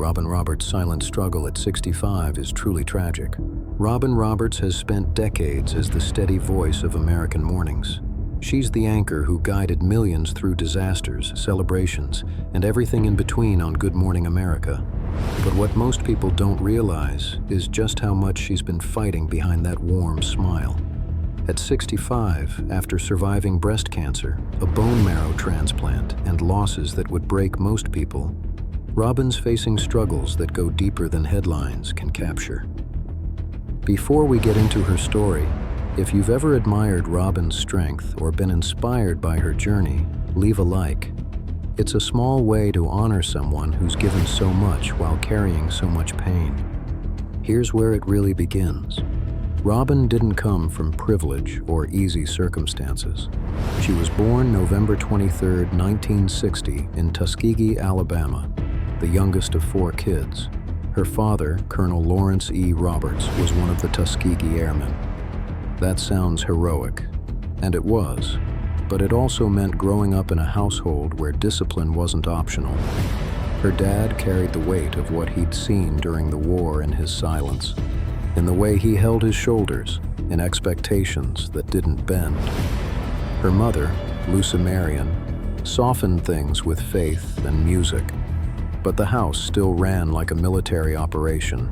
Robin Roberts' silent struggle at 65 is truly tragic. Robin Roberts has spent decades as the steady voice of American mornings. She's the anchor who guided millions through disasters, celebrations, and everything in between on Good Morning America. But what most people don't realize is just how much she's been fighting behind that warm smile. At 65, after surviving breast cancer, a bone marrow transplant, and losses that would break most people, Robin's facing struggles that go deeper than headlines can capture. Before we get into her story, if you've ever admired Robin's strength or been inspired by her journey, leave a like. It's a small way to honor someone who's given so much while carrying so much pain. Here's where it really begins. Robin didn't come from privilege or easy circumstances. She was born November 23, 1960, in Tuskegee, Alabama, the youngest of 4 kids. Her father, Colonel Lawrence E. Roberts, was one of the Tuskegee Airmen. That sounds heroic, and it was, but it also meant growing up in a household where discipline wasn't optional. Her dad carried the weight of what he'd seen during the war in his silence, in the way he held his shoulders, in expectations that didn't bend. Her mother, Lucy Marion, softened things with faith and music, but the house still ran like a military operation.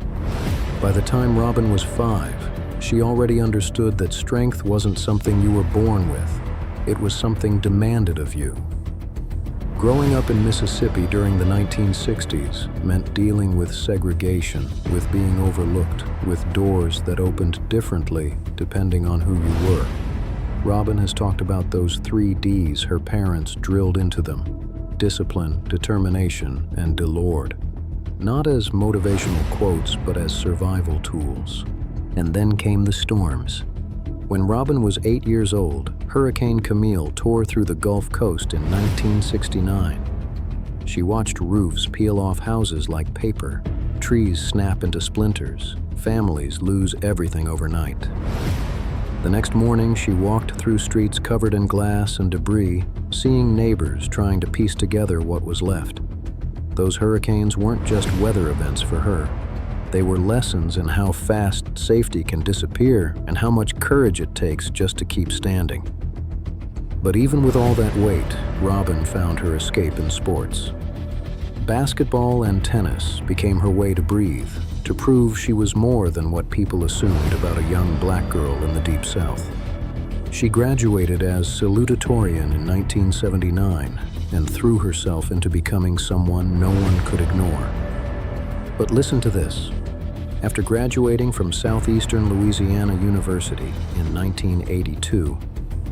By the time Robin was 5, she already understood that strength wasn't something you were born with. It was something demanded of you. Growing up in Mississippi during the 1960s meant dealing with segregation, with being overlooked, with doors that opened differently depending on who you were. Robin has talked about those 3 Ds her parents drilled into them: discipline, determination, and delored. Not as motivational quotes, but as survival tools. And then came the storms. When Robin was 8 years old, Hurricane Camille tore through the Gulf Coast in 1969. She watched roofs peel off houses like paper, trees snap into splinters, families lose everything overnight. The next morning, she walked through streets covered in glass and debris, seeing neighbors trying to piece together what was left. Those hurricanes weren't just weather events for her. They were lessons in how fast safety can disappear and how much courage it takes just to keep standing. But even with all that weight, Robin found her escape in sports. Basketball and tennis became her way to breathe, to prove she was more than what people assumed about a young black girl in the Deep South. She graduated as salutatorian in 1979 and threw herself into becoming someone no one could ignore. But listen to this. After graduating from Southeastern Louisiana University in 1982,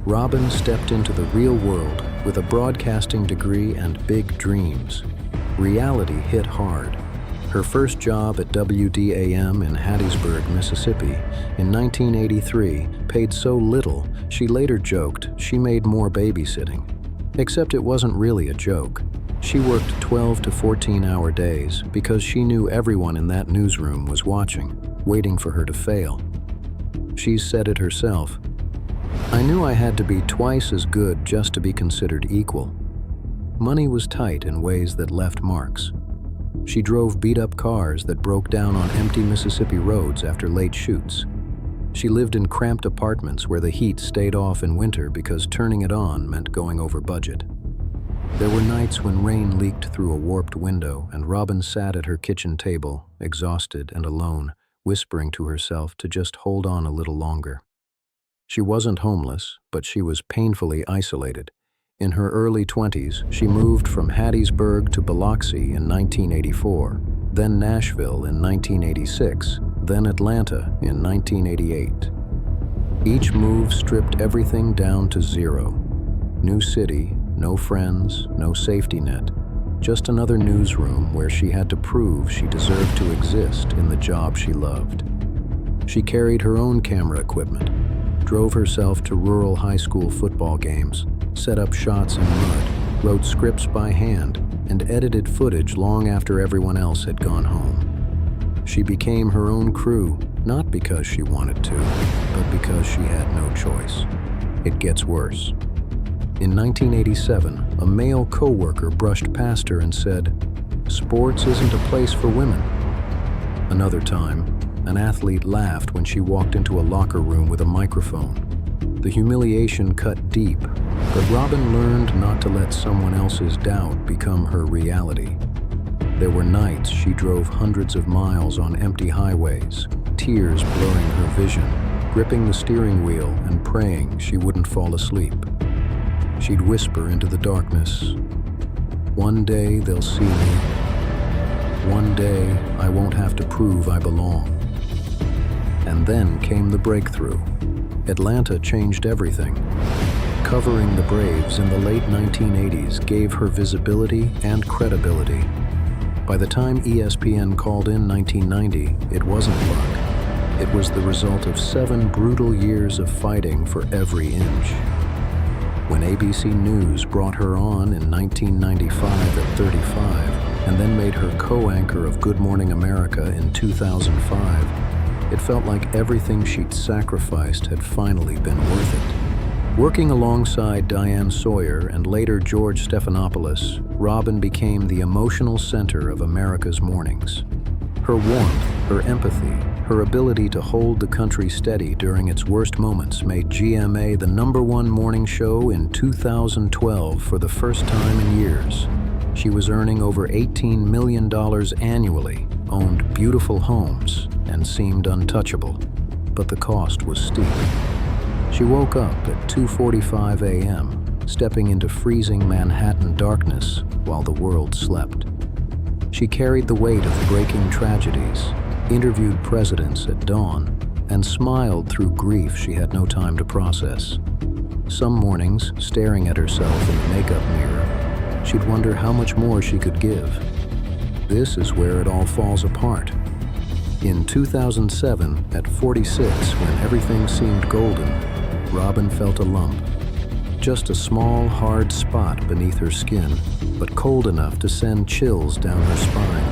Robin stepped into the real world with a broadcasting degree and big dreams. Reality hit hard. Her first job at WDAM in Hattiesburg, Mississippi, in 1983 paid so little, she later joked she made more babysitting. Except it wasn't really a joke. She worked 12 to 14-hour days because she knew everyone in that newsroom was watching, waiting for her to fail. She's said it herself. "I knew I had to be twice as good just to be considered equal." Money was tight in ways that left marks. She drove beat-up cars that broke down on empty Mississippi roads after late shoots. She lived in cramped apartments where the heat stayed off in winter because turning it on meant going over budget. There were nights when rain leaked through a warped window and Robin sat at her kitchen table, exhausted and alone, whispering to herself to just hold on a little longer. She wasn't homeless, but she was painfully isolated. In her early 20s, she moved from Hattiesburg to Biloxi in 1984, then Nashville in 1986, then Atlanta in 1988. Each move stripped everything down to zero. New city, no friends, no safety net, just another newsroom where she had to prove she deserved to exist in the job she loved. She carried her own camera equipment, drove herself to rural high school football games, set up shots in mud, wrote scripts by hand, and edited footage long after everyone else had gone home. She became her own crew, not because she wanted to, but because she had no choice. It gets worse. In 1987, a male co-worker brushed past her and said, Sports isn't a place for women. Another time, an athlete laughed when she walked into a locker room with a microphone. The humiliation cut deep, but Robin learned not to let someone else's doubt become her reality. There were nights she drove hundreds of miles on empty highways, tears blurring her vision, gripping the steering wheel and praying she wouldn't fall asleep. She'd whisper into the darkness, "One day they'll see me. One day I won't have to prove I belong." And then came the breakthrough. Atlanta changed everything. Covering the Braves in the late 1980s gave her visibility and credibility. By the time ESPN called in 1990, it wasn't luck. It was the result of 7 brutal years of fighting for every inch. When ABC News brought her on in 1995 at 35, and then made her co-anchor of Good Morning America in 2005, it felt like everything she'd sacrificed had finally been worth it. Working alongside Diane Sawyer and later George Stephanopoulos, Robin became the emotional center of America's mornings. Her warmth, her empathy, her ability to hold the country steady during its worst moments made GMA the #1 morning show in 2012 for the first time in years. She was earning over $18 million annually, owned beautiful homes, and seemed untouchable. But the cost was steep. She woke up at 2:45 a.m., stepping into freezing Manhattan darkness while the world slept. She carried the weight of breaking tragedies, interviewed presidents at dawn, and smiled through grief she had no time to process. Some mornings, staring at herself in the makeup mirror, she'd wonder how much more she could give. This is where it all falls apart. In 2007, at 46, when everything seemed golden, Robin felt a lump. Just a small, hard spot beneath her skin, but cold enough to send chills down her spine.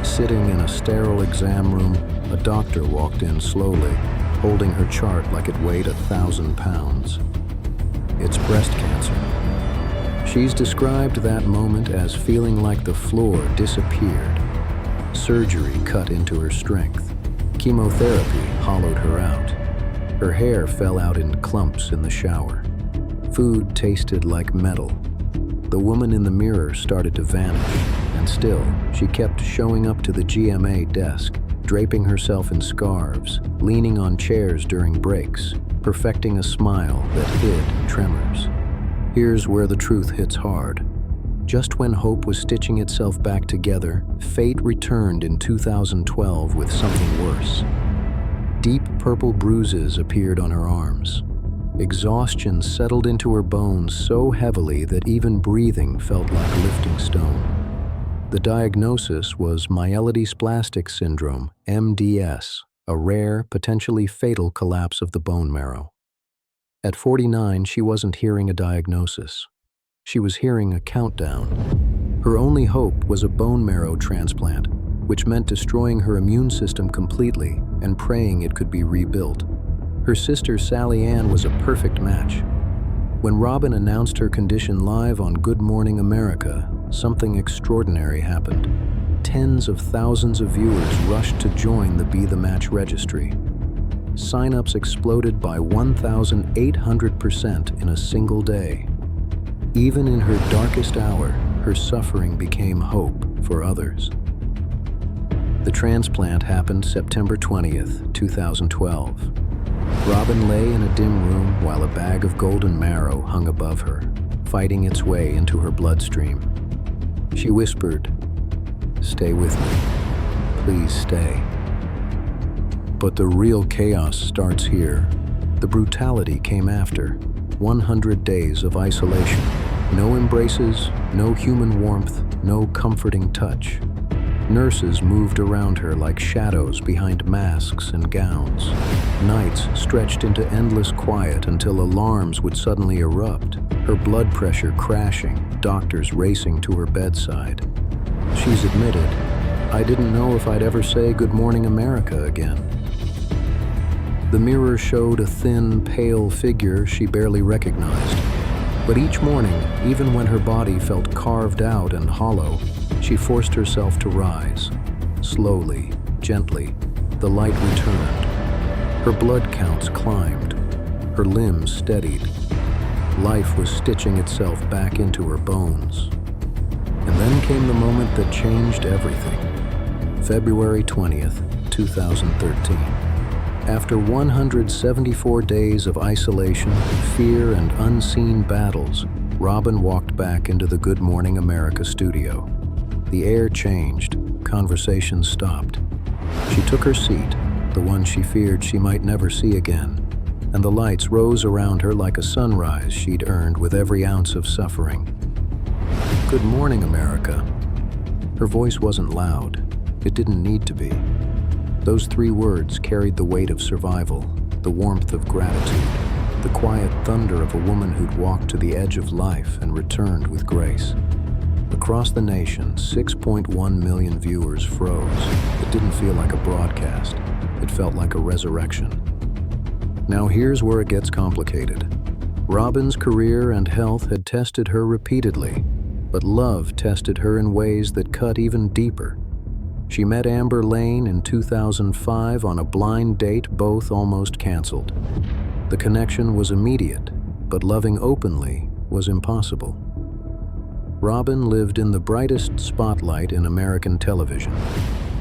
Sitting in a sterile exam room, a doctor walked in slowly, holding her chart like it weighed 1,000 pounds. It's breast cancer. She's described that moment as feeling like the floor disappeared. Surgery cut into her strength. Chemotherapy hollowed her out. Her hair fell out in clumps in the shower. Food tasted like metal. The woman in the mirror started to vanish, and still, she kept showing up to the GMA desk, draping herself in scarves, leaning on chairs during breaks, perfecting a smile that hid tremors. Here's where the truth hits hard. Just when hope was stitching itself back together, fate returned in 2012 with something worse. Deep purple bruises appeared on her arms. Exhaustion settled into her bones so heavily that even breathing felt like lifting stone. The diagnosis was myelodysplastic syndrome, MDS, a rare, potentially fatal collapse of the bone marrow. At 49, she wasn't hearing a diagnosis. She was hearing a countdown. Her only hope was a bone marrow transplant, which meant destroying her immune system completely and praying it could be rebuilt. Her sister Sally Ann was a perfect match. When Robin announced her condition live on Good Morning America, something extraordinary happened. Tens of thousands of viewers rushed to join the Be the Match registry. Sign-ups exploded by 1,800% in a single day. Even in her darkest hour, her suffering became hope for others. The transplant happened September 20th, 2012. Robin lay in a dim room while a bag of golden marrow hung above her, fighting its way into her bloodstream. She whispered, "Stay with me. Please stay." But the real chaos starts here. The brutality came after. 100 days of isolation. No embraces, no human warmth, no comforting touch. Nurses moved around her like shadows behind masks and gowns. Nights stretched into endless quiet until alarms would suddenly erupt, her blood pressure crashing, doctors racing to her bedside. She's admitted, "I didn't know if I'd ever say Good Morning America again." The mirror showed a thin, pale figure she barely recognized. But each morning, even when her body felt carved out and hollow, She forced herself to rise. Slowly, gently, the light returned. Her blood counts climbed. Her limbs steadied. Life was stitching itself back into her bones. And then came the moment that changed everything. February 20th, 2013. After 174 days of isolation, fear, and unseen battles, Robin walked back into the Good Morning America studio. The air changed. Conversation stopped. She took her seat, the one she feared she might never see again, and the lights rose around her like a sunrise she'd earned with every ounce of suffering. Good morning, America. Her voice wasn't loud. It didn't need to be. Those 3 words carried the weight of survival, the warmth of gratitude, the quiet thunder of a woman who'd walked to the edge of life and returned with grace. Across the nation, 6.1 million viewers froze. It didn't feel like a broadcast. It felt like a resurrection. Now here's where it gets complicated. Robin's career and health had tested her repeatedly, but love tested her in ways that cut even deeper. She met Amber Lane in 2005 on a blind date both almost canceled. The connection was immediate, but loving openly was impossible. Robin lived in the brightest spotlight in American television.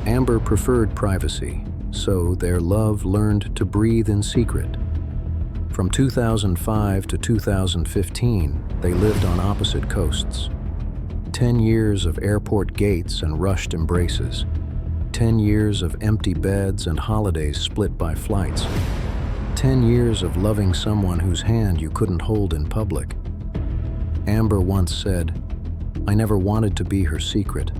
Amber preferred privacy, so their love learned to breathe in secret. From 2005 to 2015, they lived on opposite coasts. 10 years of airport gates and rushed embraces. 10 years of empty beds and holidays split by flights. 10 years of loving someone whose hand you couldn't hold in public. Amber once said, "I never wanted to be her secret,"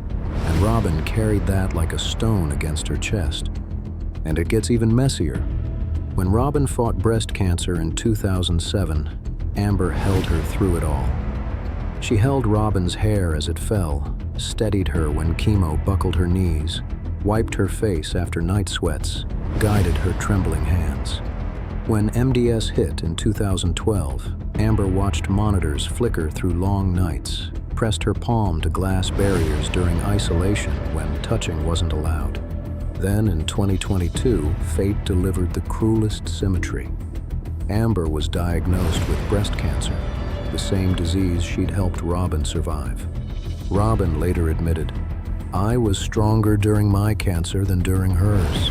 and Robin carried that like a stone against her chest. And it gets even messier. When Robin fought breast cancer in 2007, Amber held her through it all. She held Robin's hair as it fell, steadied her when chemo buckled her knees, wiped her face after night sweats, guided her trembling hands. When MDS hit in 2012, Amber watched monitors flicker through long nights, pressed her palm to glass barriers during isolation when touching wasn't allowed. Then in 2022, fate delivered the cruelest symmetry. Amber was diagnosed with breast cancer, the same disease she'd helped Robin survive. Robin later admitted, "I was stronger during my cancer than during hers."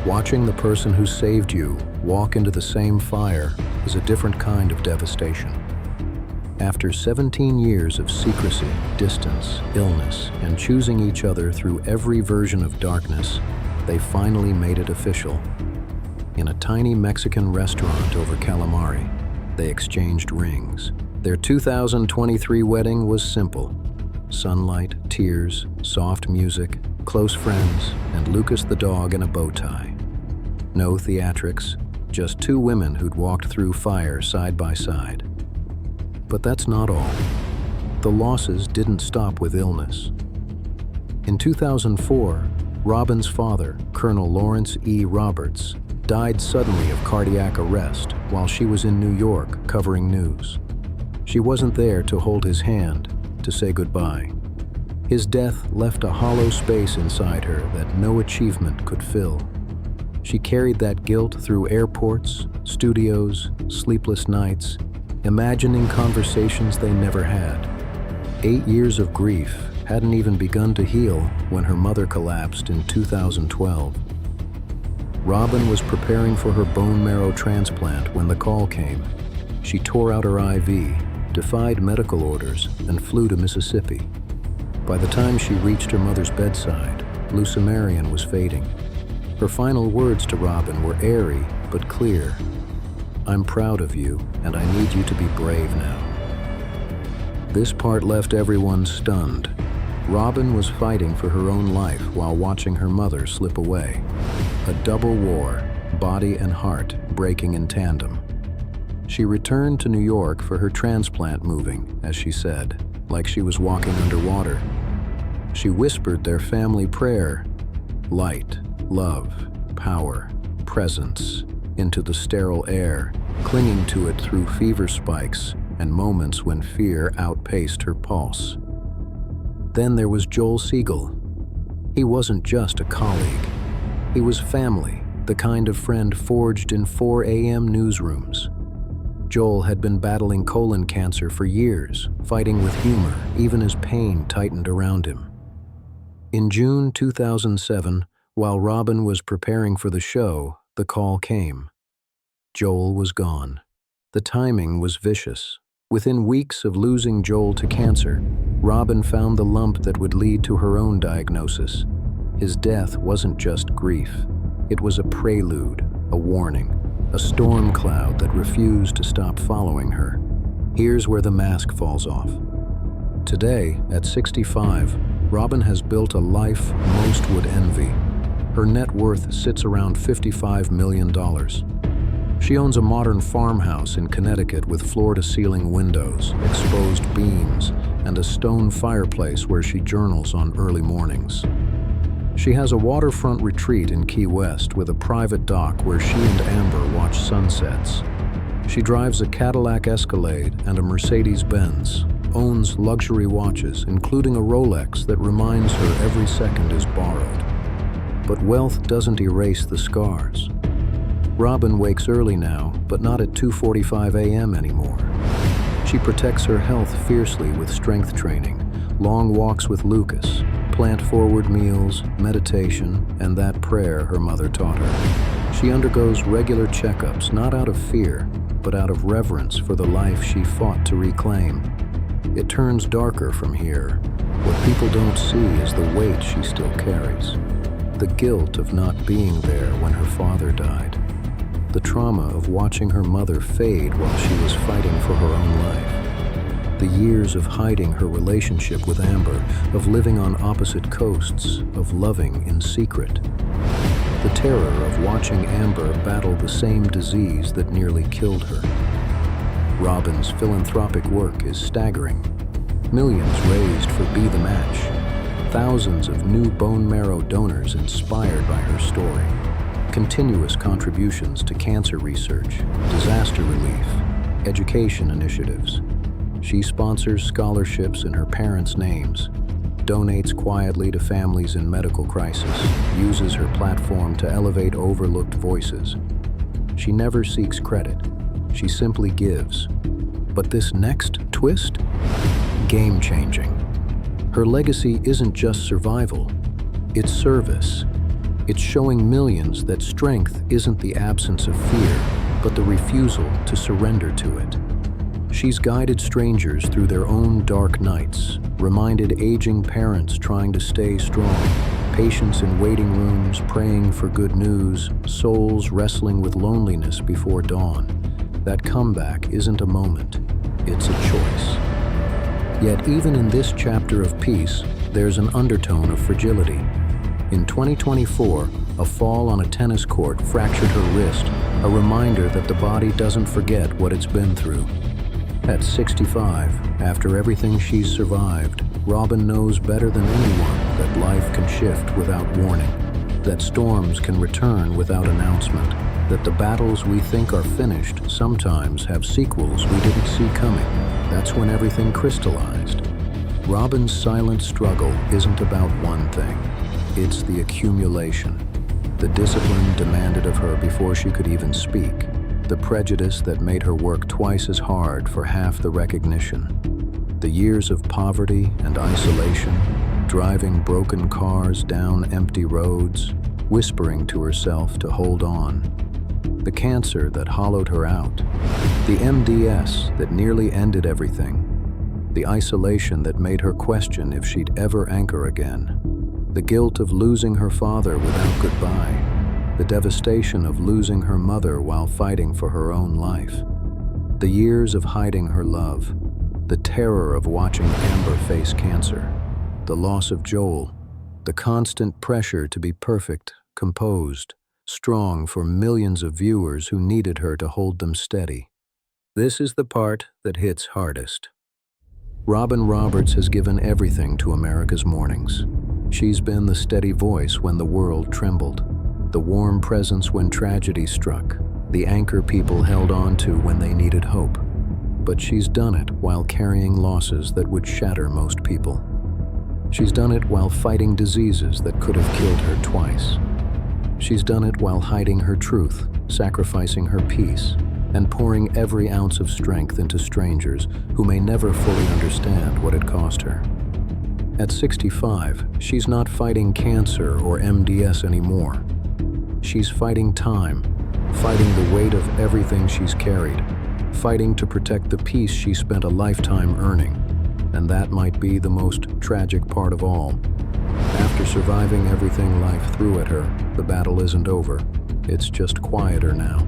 Watching the person who saved you walk into the same fire is a different kind of devastation. After 17 years of secrecy, distance, illness, and choosing each other through every version of darkness, they finally made it official. In a tiny Mexican restaurant over calamari, they exchanged rings. Their 2023 wedding was simple. Sunlight, tears, soft music, close friends, and Lucas the dog in a bow tie. No theatrics, just 2 women who'd walked through fire side by side. But that's not all. The losses didn't stop with illness. In 2004, Robin's father, Colonel Lawrence E. Roberts, died suddenly of cardiac arrest while she was in New York covering news. She wasn't there to hold his hand, to say goodbye. His death left a hollow space inside her that no achievement could fill. She carried that guilt through airports, studios, sleepless nights, imagining conversations they never had. 8 years of grief hadn't even begun to heal when her mother collapsed in 2012. Robin was preparing for her bone marrow transplant when the call came. She tore out her IV, defied medical orders, and flew to Mississippi. By the time she reached her mother's bedside, Lucimarian was fading. Her final words to Robin were airy but clear. "I'm proud of you, and I need you to be brave now." This part left everyone stunned. Robin was fighting for her own life while watching her mother slip away. A double war, body and heart breaking in tandem. She returned to New York for her transplant moving, as she said, like she was walking underwater. She whispered their family prayer, light, love, power, presence, into the sterile air, clinging to it through fever spikes and moments when fear outpaced her pulse. Then there was Joel Siegel. He wasn't just a colleague. He was family, the kind of friend forged in 4 a.m. newsrooms. Joel had been battling colon cancer for years, fighting with humor, even as pain tightened around him. In June 2007, while Robin was preparing for the show, the call came. Joel was gone. The timing was vicious. Within weeks of losing Joel to cancer, Robin found the lump that would lead to her own diagnosis. His death wasn't just grief. It was a prelude, a warning, a storm cloud that refused to stop following her. Here's where the mask falls off. Today, at 65, Robin has built a life most would envy. Her net worth sits around $55 million. She owns a modern farmhouse in Connecticut with floor-to-ceiling windows, exposed beams, and a stone fireplace where she journals on early mornings. She has a waterfront retreat in Key West with a private dock where she and Amber watch sunsets. She drives a Cadillac Escalade and a Mercedes-Benz, owns luxury watches, including a Rolex that reminds her every second is borrowed. But wealth doesn't erase the scars. Robin wakes early now, but not at 2:45 a.m. anymore. She protects her health fiercely with strength training, long walks with Lucas, plant-forward meals, meditation, and that prayer her mother taught her. She undergoes regular checkups, not out of fear, but out of reverence for the life she fought to reclaim. It turns darker from here. What people don't see is the weight she still carries. The guilt of not being there when her father died. The trauma of watching her mother fade while she was fighting for her own life. The years of hiding her relationship with Amber, of living on opposite coasts, of loving in secret. The terror of watching Amber battle the same disease that nearly killed her. Robin's philanthropic work is staggering. Millions raised for Be the Match. Thousands of new bone marrow donors inspired by her story. Continuous contributions to cancer research, disaster relief, education initiatives. She sponsors scholarships in her parents' names, donates quietly to families in medical crisis, uses her platform to elevate overlooked voices. She never seeks credit. She simply gives. But this next twist? Game-changing. Her legacy isn't just survival, it's service. It's showing millions that strength isn't the absence of fear, but the refusal to surrender to it. She's guided strangers through their own dark nights, reminded aging parents trying to stay strong, patients in waiting rooms praying for good news, souls wrestling with loneliness before dawn. That comeback isn't a moment, it's a choice. Yet even in this chapter of peace, there's an undertone of fragility. In 2024, a fall on a tennis court fractured her wrist, a reminder that the body doesn't forget what it's been through. At 65, after everything she's survived, Robin knows better than anyone that life can shift without warning, that storms can return without announcement, that the battles we think are finished sometimes have sequels we didn't see coming. That's when everything crystallized. Robin's silent struggle isn't about one thing. It's the accumulation. The discipline demanded of her before she could even speak. The prejudice that made her work twice as hard for half the recognition. The years of poverty and isolation, driving broken cars down empty roads, whispering to herself to hold on. The cancer that hollowed her out. The MDS that nearly ended everything. The isolation that made her question if she'd ever anchor again. The guilt of losing her father without goodbye. The devastation of losing her mother while fighting for her own life. The years of hiding her love. The terror of watching Amber face cancer. The loss of Joel. The constant pressure to be perfect, composed, strong for millions of viewers who needed her to hold them steady. This is the part that hits hardest. Robin Roberts has given everything to America's mornings. She's been the steady voice when the world trembled, the warm presence when tragedy struck, the anchor people held on to when they needed hope. But she's done it while carrying losses that would shatter most people. She's done it while fighting diseases that could have killed her twice. She's done it while hiding her truth, sacrificing her peace, and pouring every ounce of strength into strangers who may never fully understand what it cost her. At 65, she's not fighting cancer or MDS anymore. She's fighting time, fighting the weight of everything she's carried, fighting to protect the peace she spent a lifetime earning. And that might be the most tragic part of all. After surviving everything life threw at her, the battle isn't over. It's just quieter now.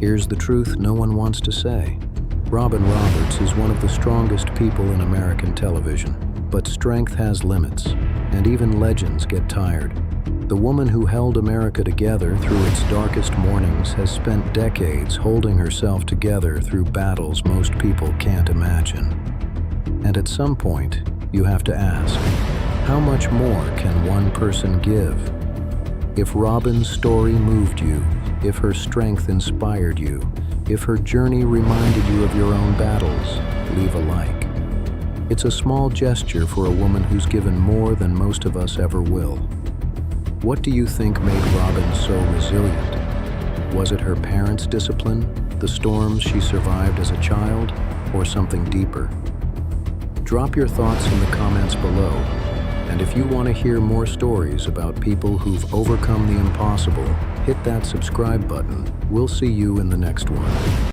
Here's the truth no one wants to say. Robin Roberts is one of the strongest people in American television. But strength has limits, and even legends get tired. The woman who held America together through its darkest mornings has spent decades holding herself together through battles most people can't imagine. And at some point, you have to ask, how much more can one person give? If Robin's story moved you, if her strength inspired you, if her journey reminded you of your own battles, leave a like. It's a small gesture for a woman who's given more than most of us ever will. What do you think made Robin so resilient? Was it her parents' discipline, the storms she survived as a child, or something deeper? Drop your thoughts in the comments below, and if you want to hear more stories about people who've overcome the impossible, hit that subscribe button. We'll see you in the next one.